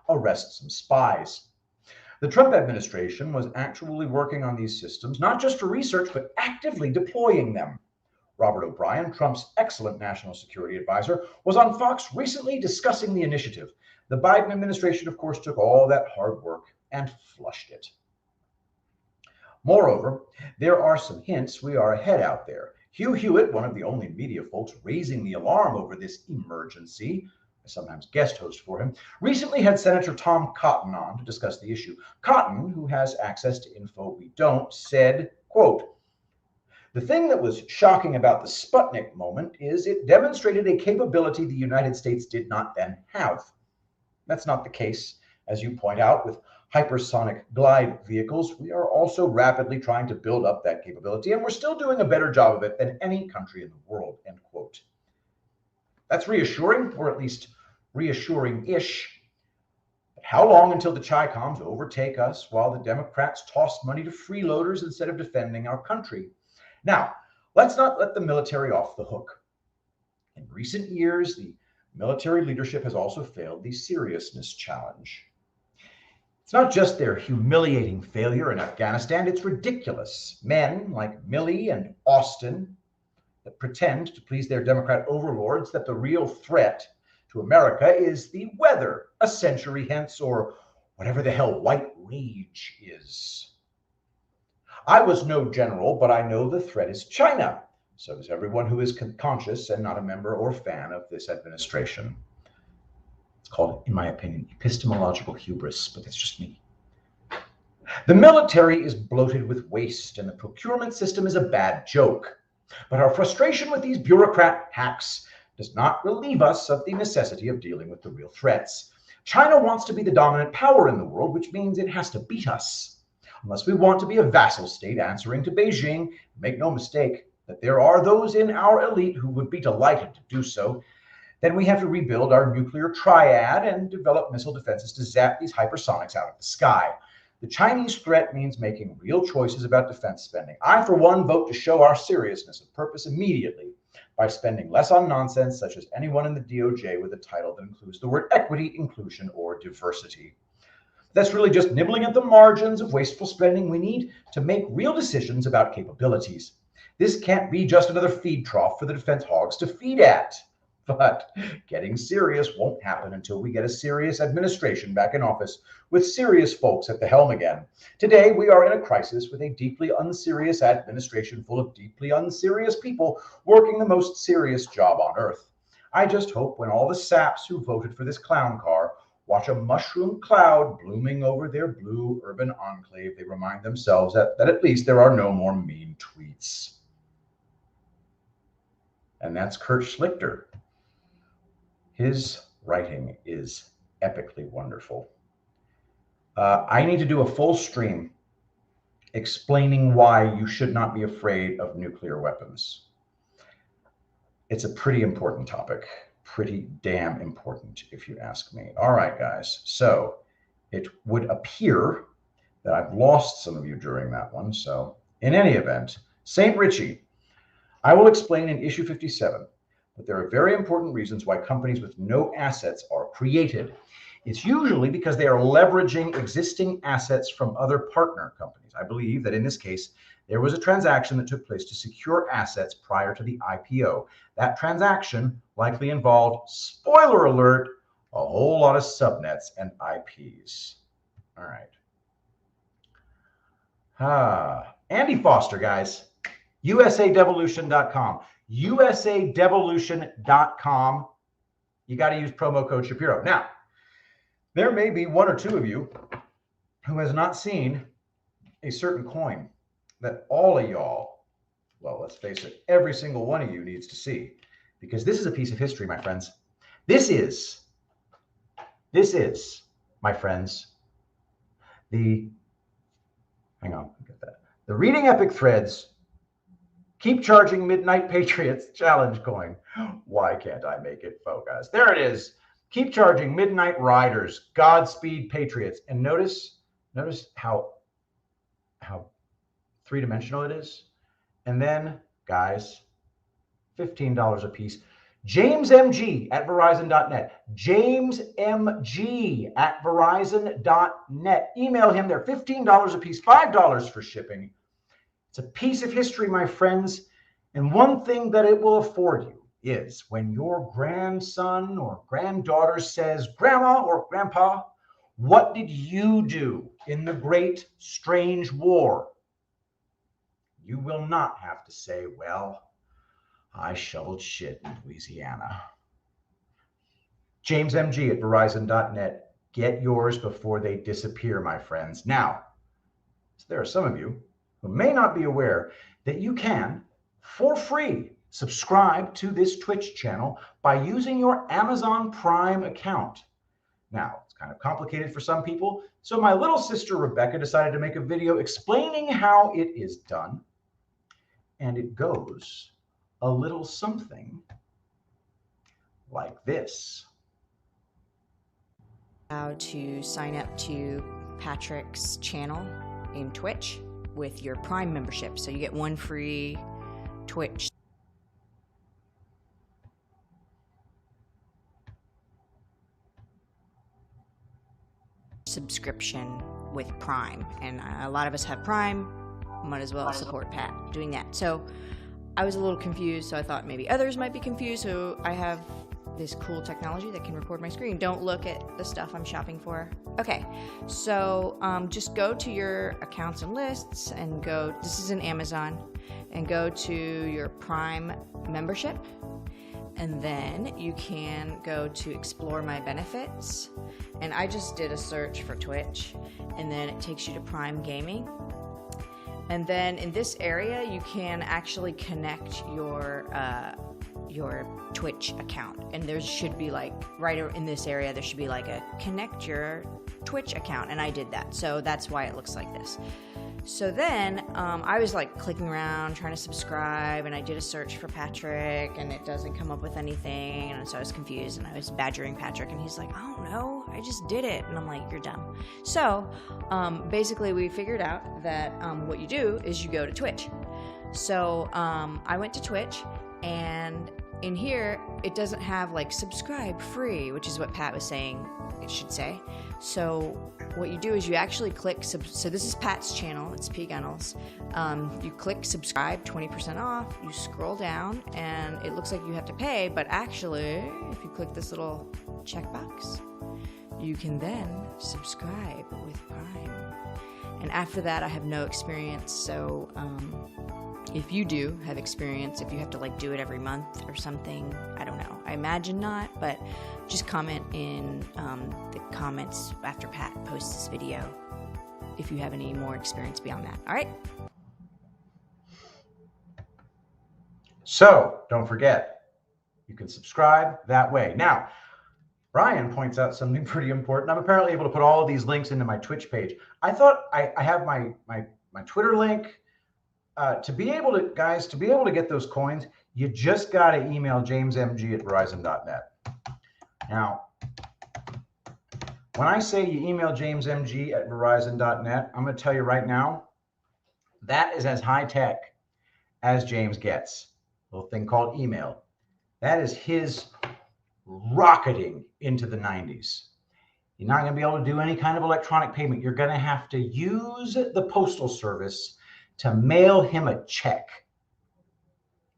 arrest some spies. The Trump administration was actually working on these systems, not just for research, but actively deploying them. Robert O'Brien, Trump's excellent national security advisor, was on Fox recently discussing the initiative. The Biden administration, of course, took all that hard work and flushed it. Moreover, there are some hints we are ahead out there. Hugh Hewitt, one of the only media folks raising the alarm over this emergency, I sometimes guest host for him, recently had Senator Tom Cotton on to discuss the issue. Cotton, who has access to info we don't, said, quote, The thing that was shocking about the Sputnik moment is it demonstrated a capability the United States did not then have. That's not the case, as you point out, with hypersonic glide vehicles. We are also rapidly trying to build up that capability, and we're still doing a better job of it than any country in the world, end quote. That's reassuring, or at least reassuring-ish. But how long until the Chi-Coms overtake us while the Democrats toss money to freeloaders instead of defending our country? Now, let's not let the military off the hook. In recent years, the military leadership has also failed the seriousness challenge. It's not just their humiliating failure in Afghanistan, it's ridiculous. Men like Milley and Austin that pretend to please their Democrat overlords that the real threat to America is the weather a century hence, or whatever the hell white rage is. I was no general, but I know the threat is China. So does everyone who is conscious and not a member or fan of this administration. It's called, in my opinion, epistemological hubris, but that's just me. The military is bloated with waste, and the procurement system is a bad joke. But our frustration with these bureaucrat hacks does not relieve us of the necessity of dealing with the real threats. China wants to be the dominant power in the world, which means it has to beat us. Unless we want to be a vassal state answering to Beijing, make no mistake that there are those in our elite who would be delighted to do so, then we have to rebuild our nuclear triad and develop missile defenses to zap these hypersonics out of the sky. The Chinese threat means making real choices about defense spending. I, for one, vote to show our seriousness of purpose immediately by spending less on nonsense such as anyone in the DOJ with a title that includes the word equity, inclusion, or diversity. That's really just nibbling at the margins of wasteful spending we need to make real decisions about capabilities. This can't be just another feed trough for the defense hogs to feed at. But getting serious won't happen until we get a serious administration back in office with serious folks at the helm again. Today, we are in a crisis with a deeply unserious administration full of deeply unserious people working the most serious job on earth. I just hope when all the saps who voted for this clown car watch a mushroom cloud blooming over their blue urban enclave, they remind themselves that at least there are no more mean tweets. And that's Kurt Schlichter. His writing is epically wonderful. I need to do a full stream explaining why you should not be afraid of nuclear weapons. It's a pretty important topic, pretty damn important, if you ask me. All right, guys. So it would appear that I've lost some of you during that one. So in any event, St. Ritchie, I will explain in issue 57. But there are very important reasons why companies with no assets are created. It's usually because they are leveraging existing assets from other partner companies. I believe that in this case, there was a transaction that took place to secure assets prior to the IPO. That transaction likely involved, spoiler alert, a whole lot of subnets and IPs. All right. Andy Foster, guys, usadevolution.com. usadevolution.com. You got to use promo code Shapiro. Now, there may be one or two of you who has not seen a certain coin that all of y'all, well, let's face it, every single one of you needs to see, because this is a piece of history, my friends. This is, my friends, hang on, get that. The Reading Epic Threads Keep Charging Midnight Patriots Challenge coin. Why can't I make it focus? There it is. Keep Charging Midnight Riders, Godspeed Patriots. And notice how three-dimensional it is. And then, guys, $15 a piece. James MG at Verizon.net. James MG at Verizon.net. Email him. They're $15 a piece, $5 for shipping. It's a piece of history, my friends. And one thing that it will afford you is when your grandson or granddaughter says, Grandma or Grandpa, what did you do in the Great Strange War? You will not have to say, well, I shoveled shit in Louisiana. James MG at Verizon.net. Get yours before they disappear, my friends. Now, there are some of you who may not be aware that you can, for free, subscribe to this Twitch channel by using your Amazon Prime account. Now, it's kind of complicated for some people, so my little sister Rebecca decided to make a video explaining how it is done. And it goes a little something like this. How to sign up to Patrick's channel in Twitch with your Prime membership. So you get one free Twitch subscription with Prime. And a lot of us have Prime, might as well support Pat doing that. So I was a little confused, so I thought maybe others might be confused. So I have this cool technology that can record my screen. Don't look at the stuff I'm shopping for. Okay, so just go to your accounts and lists and go, this is in Amazon, and go to your Prime membership. And then you can go to explore my benefits. And I just did a search for Twitch, and then it takes you to Prime Gaming. And then in this area, you can actually connect your Twitch account, and there should be like right in this area there should be like a connect your Twitch account, and I did that, so that's why it looks like this. So then I was like clicking around trying to subscribe, and I did a search for Patrick and it doesn't come up with anything, and so I was confused and I was badgering Patrick, and he's like, I don't know, I just did it. And I'm like, you're dumb. So basically we figured out that what you do is you go to Twitch. So I went to Twitch, and in here it doesn't have like subscribe free, which is what Pat was saying it should say. So what you do is you actually click so this is Pat's channel, it's pgunnels. You click subscribe, 20% off, you scroll down, and it looks like you have to pay, but actually if you click this little checkbox, you can then subscribe with Prime. And after that I have no experience, so if you do have experience, if you have to like do it every month or something, I don't know. I imagine not, but just comment in the comments after Pat posts this video if you have any more experience beyond that. All right? So don't forget, you can subscribe that way. Now, Brian points out something pretty important. I'm apparently able to put all of these links into my Twitch page. I thought I have my Twitter link. To be able to get those coins, you just got to email jamesmg@verizon.net. Now, when I say you email jamesmg@verizon.net, I'm going to tell you right now, that is as high tech as James gets. A little thing called email. That is his rocketing into the 90s. You're not going to be able to do any kind of electronic payment. You're going to have to use the postal service to mail him a check.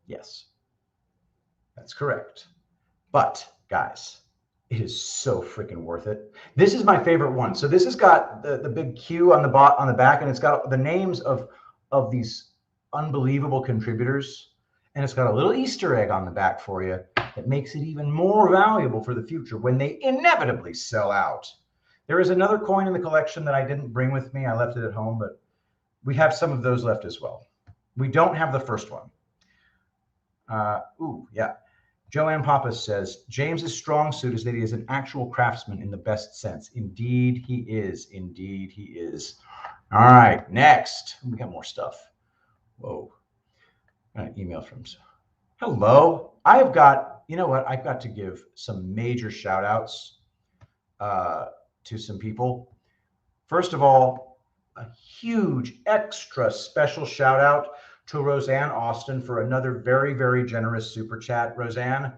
Yes, that's correct. But guys, it is so freaking worth it. This is my favorite one. So this has got the big Q on the back, and it's got the names of these unbelievable contributors, and it's got a little Easter egg on the back for you that makes it even more valuable for the future when they inevitably sell out. There is another coin in the collection that I didn't bring with me. I left it at home, but we have some of those left as well. We don't have the first one. Yeah. Joanne Pappas says, James's strong suit is that he is an actual craftsman in the best sense. Indeed, he is. Indeed, he is. All right, next. We got more stuff. Whoa. Got an email from, hello. I have got, you know what? I've got to give some major shout outs to some people. First of all, a huge extra special shout out to Roseanne Austin for another very, very generous super chat. Roseanne,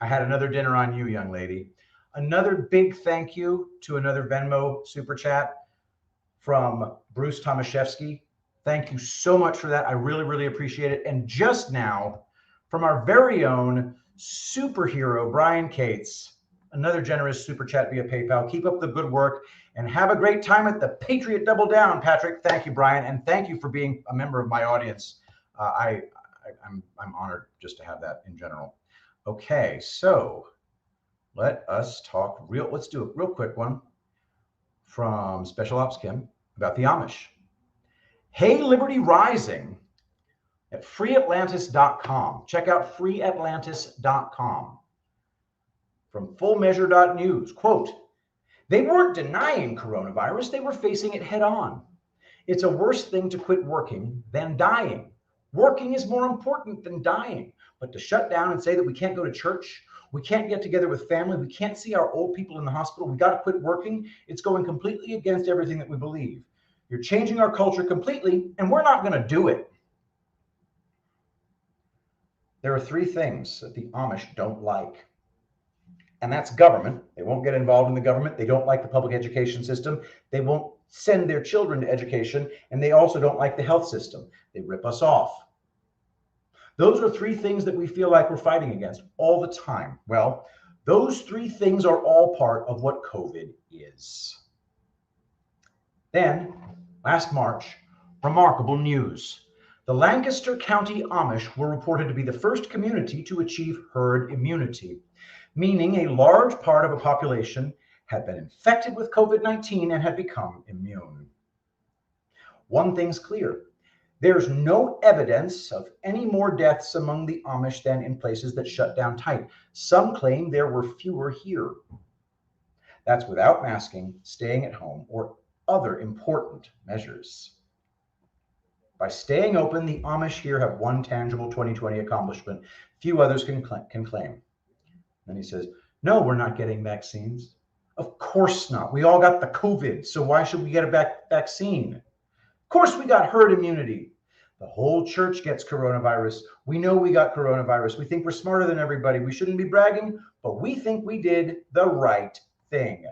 I had another dinner on you, young lady. Another big thank you to another Venmo super chat from Bruce Tomaszewski. Thank you so much for that. I really, really appreciate it. And just now, from our very own superhero, Brian Cates, another generous super chat via PayPal. Keep up the good work and have a great time at the Patriot Double Down, Patrick. Thank you, Brian, and thank you for being a member of my audience. I'm honored just to have that in general. Okay, so let us talk let's do a real quick one from Special Ops Kim about the Amish. Hey Liberty Rising at freeatlantis.com. Check out freeatlantis.com. From fullmeasure.news, quote, they weren't denying coronavirus, they were facing it head on. It's a worse thing to quit working than dying. Working is more important than dying. But to shut down and say that we can't go to church, we can't get together with family, we can't see our old people in the hospital, we got to quit working, it's going completely against everything that we believe. You're changing our culture completely, and we're not going to do it. There are three things that the Amish don't like. And that's government. They won't get involved in the government. They don't like the public education system. They won't send their children to education. And they also don't like the health system. They rip us off. Those are three things that we feel like we're fighting against all the time. Well, those three things are all part of what COVID is. Then, last March, remarkable news. The Lancaster County Amish were reported to be the first community to achieve herd immunity, meaning a large part of a population had been infected with COVID-19 and had become immune. One thing's clear. There's no evidence of any more deaths among the Amish than in places that shut down tight. Some claim there were fewer here. That's without masking, staying at home, or other important measures. By staying open, the Amish here have one tangible 2020 accomplishment few others can claim. And he says, no, we're not getting vaccines. Of course not. We all got the COVID, so why should we get a vaccine? Of course we got herd immunity. The whole church gets coronavirus. We know we got coronavirus. We think we're smarter than everybody. We shouldn't be bragging, but we think we did the right thing.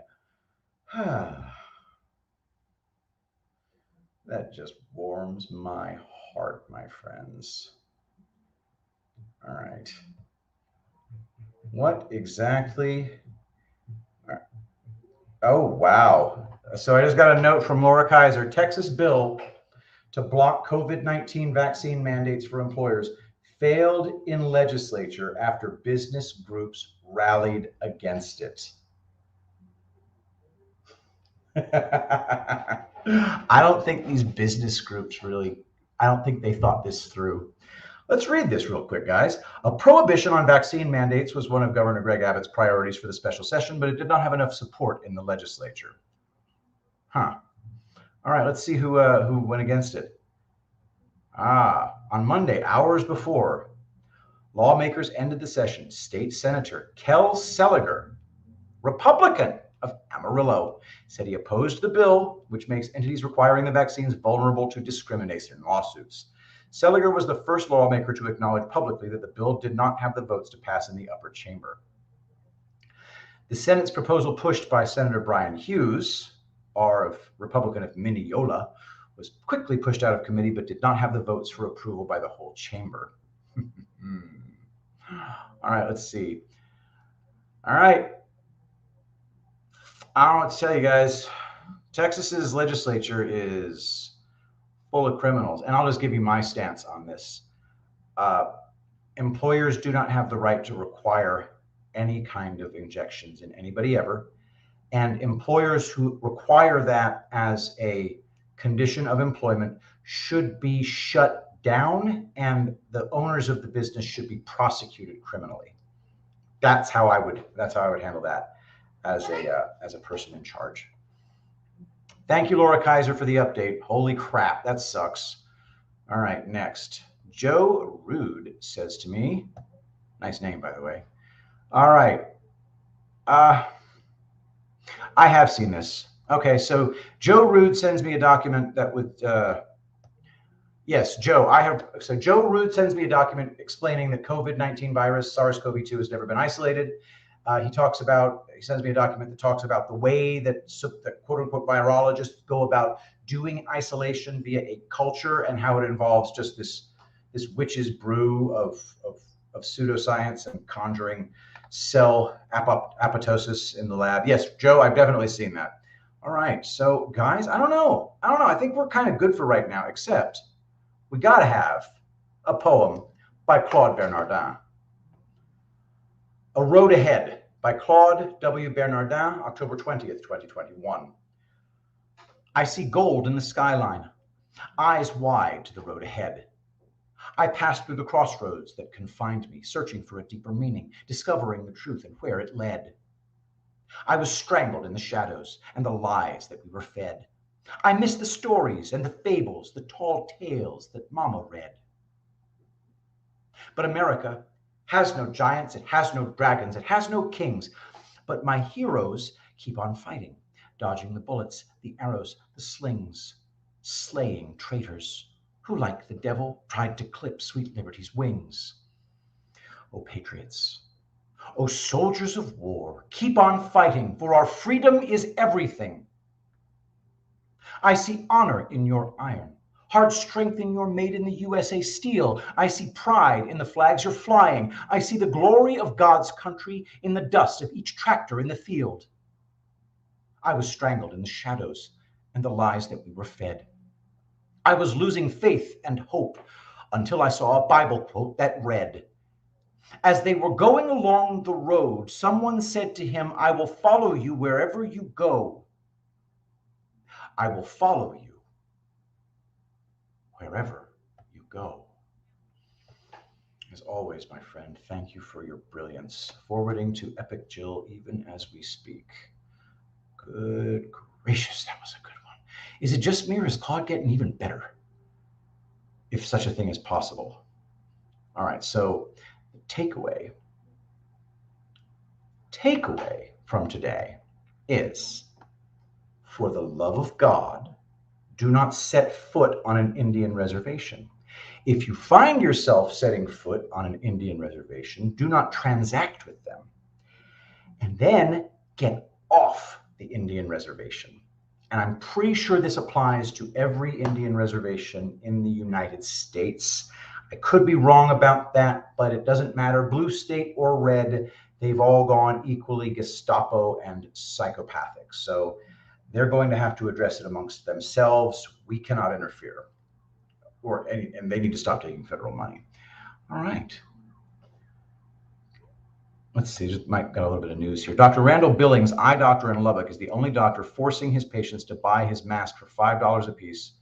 That just warms my heart, my friends. All right. What exactly? Oh, wow. So I just got a note from Laura Kaiser. Texas bill to block COVID-19 vaccine mandates for employers failed in legislature after business groups rallied against it. I don't think these business groups I don't think they thought this through. Let's read this real quick, guys. A prohibition on vaccine mandates was one of Governor Greg Abbott's priorities for the special session, but it did not have enough support in the legislature. All right, let's see who went against it. On Monday, hours before, lawmakers ended the session. State Senator Kel Seliger, Republican of Amarillo, said he opposed the bill, which makes entities requiring the vaccines vulnerable to discrimination lawsuits. Seliger was the first lawmaker to acknowledge publicly that the bill did not have the votes to pass in the upper chamber. The Senate's proposal, pushed by Senator Brian Hughes, Republican of Mineola, was quickly pushed out of committee but did not have the votes for approval by the whole chamber. All right, let's see. All right. I don't know what to tell you guys. Texas's legislature is full of criminals. And I'll just give you my stance on this. Employers do not have the right to require any kind of injections in anybody ever. And employers who require that as a condition of employment should be shut down, and the owners of the business should be prosecuted criminally. That's how I would handle that as a person in charge. Thank you, Laura Kaiser, for the update. Holy crap, that sucks. All right, next. Joe Rude says to me, nice name, by the way. All right. I have seen this. Okay, so Joe Rude sends me a document that would, yes, Joe, so Joe Rude sends me a document explaining that COVID-19 virus, SARS-CoV-2, has never been isolated. He sends me a document that talks about the way that quote unquote virologists go about doing isolation via a culture, and how it involves just this witch's brew of pseudoscience and conjuring cell apoptosis in the lab. Yes, Joe, I've definitely seen that. All right, so guys, I don't know. I think we're kind of good for right now, except we got to have a poem by Claude Bernardin. A Road Ahead by Claude W. Bernardin, October 20th, 2021. I see gold in the skyline. eyes wide to the road ahead. I passed through the crossroads that confined me, searching for a deeper meaning, discovering the truth and where it led. I was strangled in the shadows and the lies that we were fed. I missed the stories and the fables, the tall tales that Mama read. But America has no giants, it has no dragons, it has no kings. But my heroes keep on fighting, dodging the bullets, the arrows, the slings, slaying traitors who, like the devil, tried to clip sweet liberty's wings. O patriots, O soldiers of war, keep on fighting, for our freedom is everything. I see honor in your iron, hard strength in your made in the USA steel. I see pride in the flags you're flying. I see the glory of God's country in the dust of each tractor in the field. I was strangled in the shadows and the lies that we were fed. I was losing faith and hope until I saw a Bible quote that read, as they were going along the road, someone said to him, I will follow you wherever you go. I will follow you wherever you go. As always, my friend, thank you for your brilliance. Forwarding to Epic Jill even as we speak. Good gracious, that was a good one. Is it just me or is Claude getting even better? If such a thing is possible. All right, so the takeaway from today is, for the love of God, do not set foot on an Indian reservation. If you find yourself setting foot on an Indian reservation, do not transact with them. And then get off the Indian reservation. And I'm pretty sure this applies to every Indian reservation in the United States. I could be wrong about that, but it doesn't matter. Blue state or red, they've all gone equally Gestapo and psychopathic. So they're going to have to address it amongst themselves. We cannot interfere, and they need to stop taking federal money. All right. Let's see, just got a little bit of news here. Dr. Randall Billings, eye doctor in Lubbock, is the only doctor forcing his patients to buy his mask for $5 a piece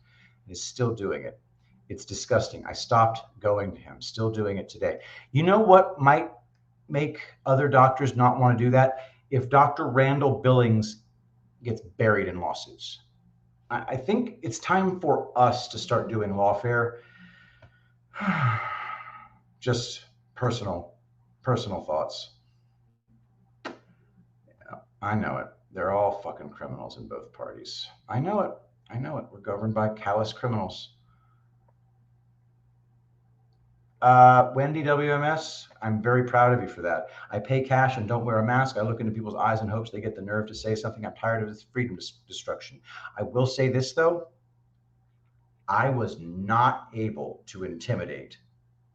and is still doing it. It's disgusting. I stopped going to him, still doing it today. You know what might make other doctors not want to do that? If Dr. Randall Billings gets buried in lawsuits. I think it's time for us to start doing lawfare. Just personal thoughts. Yeah, I know it. They're all fucking criminals in both parties. I know it. We're governed by callous criminals. Wendy WMS, I'm very proud of you for that. I pay cash and don't wear a mask. I look into people's eyes in hopes they get the nerve to say something. I'm tired of this freedom destruction. I will say this, though. I was not able to intimidate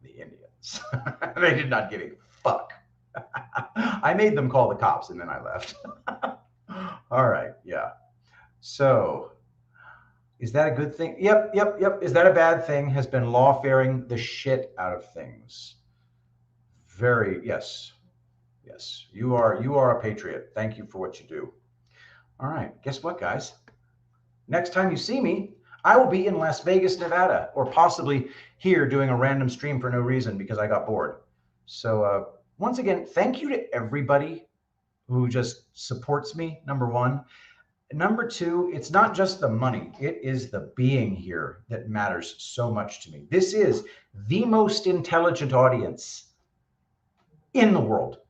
the Indians. They did not give a fuck. I made them call the cops and then I left. All right. Yeah. So is that a good thing? Yep. Is that a bad thing? Has been lawfaring the shit out of things. Yes. You are a patriot. Thank you for what you do. All right. Guess what, guys? Next time you see me, I will be in Las Vegas, Nevada, or possibly here doing a random stream for no reason because I got bored. So once again, thank you to everybody who just supports me, number one. Number two, it's not just the money. It is the being here that matters so much to me. This is the most intelligent audience in the world.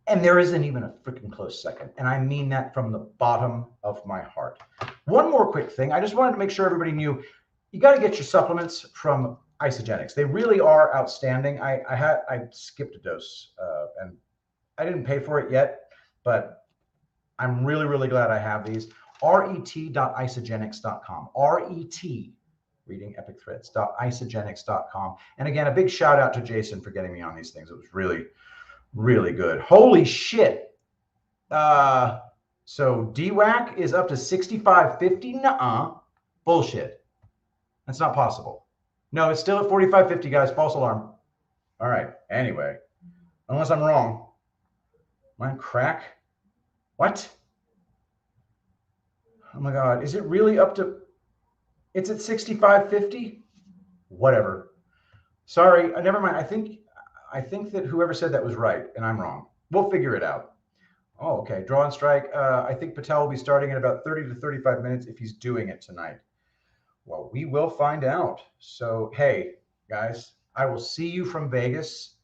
And there isn't even a freaking close second. And I mean that from the bottom of my heart. One more quick thing. I just wanted to make sure everybody knew you got to get your supplements from Isagenix. They really are outstanding. I skipped a dose and I didn't pay for it yet, but I'm really, really glad I have these. ret.isagenix.com. Reading Epic Threads.isagenix.com. And again, a big shout out to Jason for getting me on these things. It was really, really good. Holy shit. So DWAC is up to 65.50. Nuh-uh. Bullshit. That's not possible. No, it's still at 45.50, guys. False alarm. All right. Anyway, unless I'm wrong. Am I on crack? What? Oh my God. Is it really up to It's at 65.50. Whatever. Sorry, never mind. I think that whoever said that was right, and I'm wrong. We'll figure it out. Oh, okay. Draw and strike. I think Patel will be starting in about 30 to 35 minutes if he's doing it tonight. Well, we will find out. So, hey, guys, I will see you from Vegas.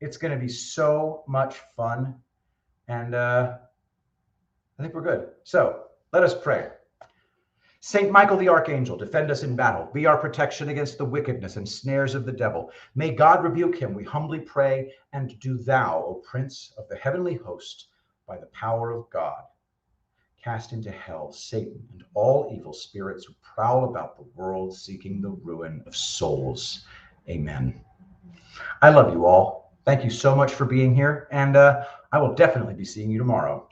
It's going to be so much fun. And I think we're good. So, let us pray. Saint Michael the Archangel, defend us in battle. Be our protection against the wickedness and snares of the devil. May God rebuke him, we humbly pray. And do thou, O Prince of the heavenly host, by the power of God, cast into hell Satan and all evil spirits who prowl about the world seeking the ruin of souls. Amen. I love you all. Thank you so much for being here, and I will definitely be seeing you tomorrow.